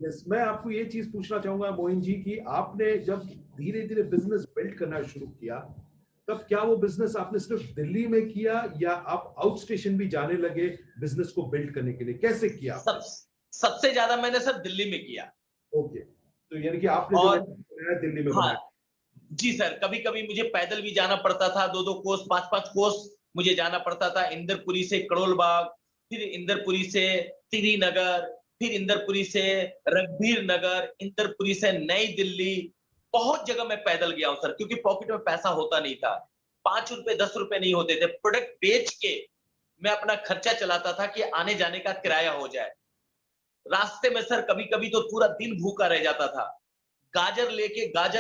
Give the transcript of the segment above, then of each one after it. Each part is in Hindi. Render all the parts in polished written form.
यस, मैं आपको ये चीज पूछना चाहूंगा मोइन जी कि आपने जब धीरे धीरे बिजनेस बिल्ड करना शुरू किया, तब क्या वो बिजनेस आपने सिर्फ दिल्ली में किया या आप आउट स्टेशन भी जाने लगे बिजनेस को बिल्ड करने के लिए? कैसे किया सब आपने? सबसे ज्यादा मैंने सर दिल्ली में किया। ओके, तो यानी कि आपने जो और नेटवर्क बनाया दिल्ली में हाँ बनाया। जी सर, कभी कभी मुझे पैदल भी जाना पड़ता था, 2-2 कोस, 5-5 कोस मुझे जाना पड़ता था। इंदरपुरी से करोल बाग, फिर इंदरपुरी से तिरी नगर, फिर इंदरपुरी से रघुवीर नगर, इंदरपुरी से नई दिल्ली। बहुत जगह मैं पैदल गया हूं सर, क्योंकि पॉकेट में पैसा होता नहीं था। 5 रुपए 10 रुपए नहीं होते थे। प्रोडक्ट बेच के मैं अपना खर्चा चलाता था कि आने जाने का किराया हो जाए। रास्ते में सर कभी कभी तो पूरा दिन भूखा रह जाता था। गाजर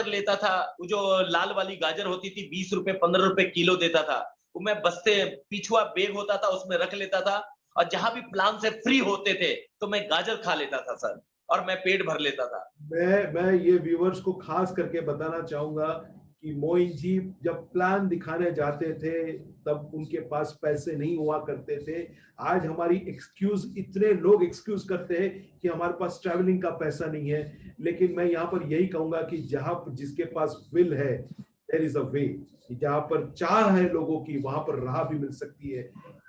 लेता था। वो जो लाल वाली गाजर होती थी, 20 रुपए 15 रुपए किलो देता था। वो मैं बस्ते, पिछुआ बैग होता था उसमें रख लेता था। और जहां भी प्लान से फ्री होते थे तो मैं गाजर खा लेता था सर, और मैं पेट भर लेता था। मैं ये व्यूवर्स को खास करके बताना चाहूंगा कि मोइन जी जब प्लान दिखाने जाते थे तब उनके पास पैसे नहीं हुआ करते थे। आज हमारी एक्सक्यूज, इतने लोग एक्सक्यूज करते हैं कि हमारे पास ट्रैवलिंग का पैसा नहीं है, लेकिन मैं यहाँ पर यही कहूंगा कि जहां जिसके पास विल है, देयर इज अ वे। जहां पर चाह है लोगों की, वहां पर राह भी मिल सकती है।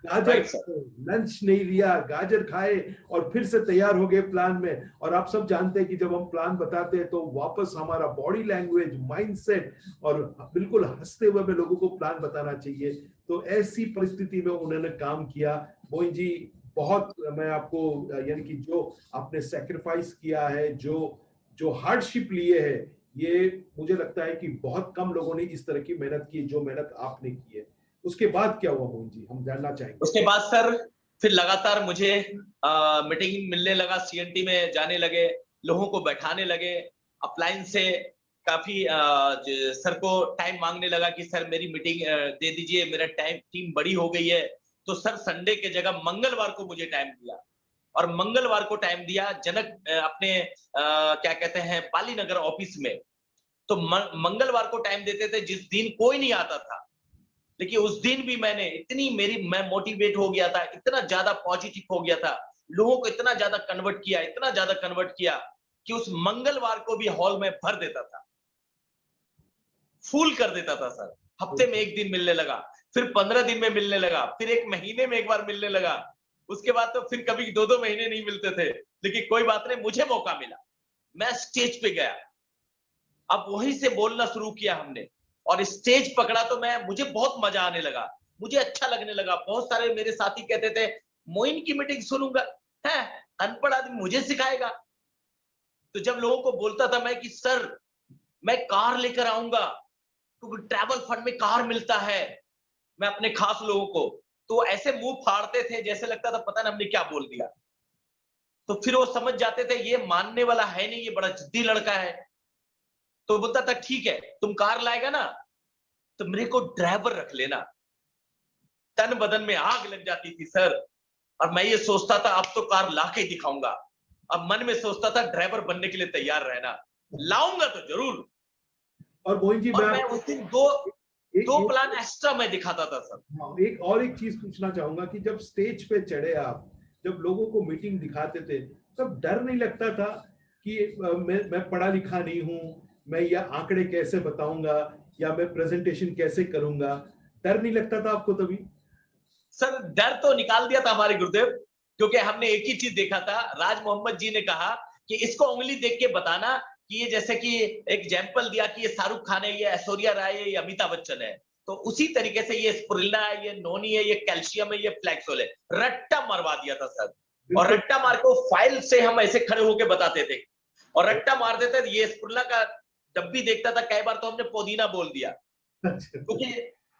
गाजर, राइट सर। लंच नहीं लिया, गाजर खाए और फिर से तैयार हो गए प्लान में। और आप सब जानते हैं कि जब हम प्लान बताते हैं तो वापस हमारा बॉडी लैंग्वेज, माइंडसेट और बिल्कुल हंसते हुए में लोगों को प्लान बताना चाहिए। तो ऐसी परिस्थिति में उन्होंने काम किया। मोइन जी, बहुत मैं आपको, यानी कि जो आपने सेक्रीफाइस किया है, जो जो हार्डशिप लिए है, ये मुझे लगता है कि बहुत कम लोगों ने इस तरह की मेहनत की जो मेहनत आपने की है। उसके बाद क्या हुआ मोइन जी, हम जानना चाहेंगे। उसके बाद सर फिर लगातार मुझे मीटिंग मिलने लगा, सीएनटी में जाने लगे, लोगों को बैठाने लगे। अपलाइन से काफी सर को टाइम मांगने लगा कि सर मेरी मीटिंग दे दीजिए, मेरा टाइम टीम बड़ी हो गई है। तो सर संडे के जगह मंगलवार को मुझे टाइम दिया, और मंगलवार को टाइम दिया जनक अपने क्या कहते हैं पाली नगर ऑफिस में। तो मंगलवार को टाइम देते थे जिस दिन कोई नहीं आता था। देखिए उस दिन भी मैंने इतनी मेरी मैं मोटिवेट हो गया था, इतना ज्यादा पॉजिटिव हो गया था, लोगों को इतना ज्यादा कन्वर्ट किया, इतना ज्यादा कन्वर्ट किया कि उस मंगलवार को भी हॉल में भर देता था, फुल कर देता था सर। हफ्ते में एक दिन मिलने लगा, फिर 15 दिन में मिलने लगा, फिर एक महीने में एक बार मिलने लगा। उसके बाद तो फिर कभी 2-2 महीने नहीं मिलते थे। लेकिन कोई बात नहीं, मुझे मौका मिला, मैं स्टेज पे गया। अब वहीं से बोलना शुरू किया हमने, और स्टेज पकड़ा तो मुझे बहुत मजा आने लगा, मुझे अच्छा लगने लगा। बहुत सारे मेरे साथी कहते थे मोइन की मीटिंग सुनूंगा, है अनपढ़ आदमी मुझे सिखाएगा। तो जब लोगों को बोलता था मैं कि सर मैं कार लेकर आऊंगा, क्योंकि ट्रैवल फंड में कार मिलता है, मैं अपने खास लोगों को, तो ऐसे मुंह फाड़ते थे जैसे लगता था पता नहीं हमने क्या बोल दिया। तो फिर वो समझ जाते थे ये मानने वाला है नहीं, ये बड़ा जिद्दी लड़का है। तो बोलता था ठीक है तुम कार लाएगा ना, तो मेरे को ड्राइवर रख लेना। तन बदन में आग लग जाती थी सर, और मैं ये सोचता था अब तो कार ला के दिखाऊंगा। अब मन में सोचता था ड्राइवर बनने के लिए तैयार रहना, लाऊंगा तो जरूर। और मोइन जी, मैं और मैं आपको उस दिन दो एक दो एक प्लान एक्स्ट्रा मैं दिखाता था सर। हाँ, एक और एक चीज पूछना चाहूंगा कि जब स्टेज पे चढ़े आप, जब लोगों को मीटिंग दिखाते थे, तब डर नहीं लगता था कि मैं पढ़ा लिखा नहीं हूँ, मैं ये आंकड़े कैसे बताऊंगा या मैं प्रेजेंटेशन कैसे करूंगा? डर नहीं लगता था आपको तभी? सर डर तो निकाल दिया था हमारे गुरुदेव, क्योंकि हमने एक ही चीज देखा था। राज मोहम्मद जी ने कहा कि इसको उंगली देख के बताना कि ये, जैसे कि एग्जाम्पल दिया कि ये शाहरुख खान है, ये ऐश्वर्या राय है, ये अमिताभ बच्चन है। तो उसी तरीके से ये स्पुरिल्ला है, ये नोनी है, ये कैल्शियम है, ये फ्लैक्सोल है। रट्टा मरवा दिया था सर। और बिल्कुल। रट्टा मार के फाइल से हम ऐसे खड़े होके बताते थे, और रट्टा मार देते थे। ये स्पुरिल्ला का डब्बी देखता था, कई बार तो हमने पुदीना बोल दिया, अच्छा, क्योंकि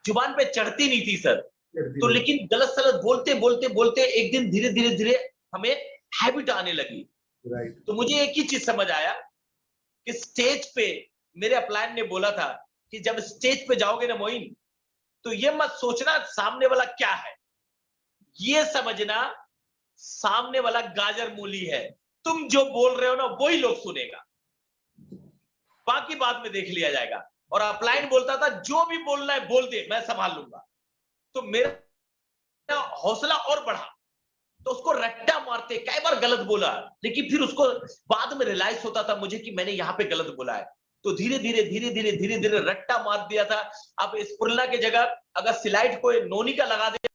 जुबान पे चढ़ती नहीं थी सर। करती तो नहीं। लेकिन गलत सलत बोलते बोलते बोलते एक दिन धीरे धीरे धीरे हमें हैबिट आने लगी। राइट। तो मुझे एक ही चीज समझ आया कि स्टेज पे मेरे अपलायन ने बोला था कि जब स्टेज पे जाओगे ना मोइन, तो ये मत सोचना सामने वाला क्या है, ये समझना सामने वाला गाजर मूली है। तुम जो बोल रहे हो ना वही लोग सुनेगा, बाकी बाद में देख लिया जाएगा। और अपलायन बोलता था जो भी बोलना है बोल दे, मैं संभाल लूंगा। तो मेरा हौसला और बढ़ा। तो उसको रट्टा मारते, कई बार गलत बोला, लेकिन फिर उसको बाद में रियलाइज होता था मुझे कि मैंने यहाँ पे गलत बोला है। तो धीरे धीरे रट्टा मार दिया था। अब स्पुरना की जगह अगर स्लाइड को नोनी का लगा दे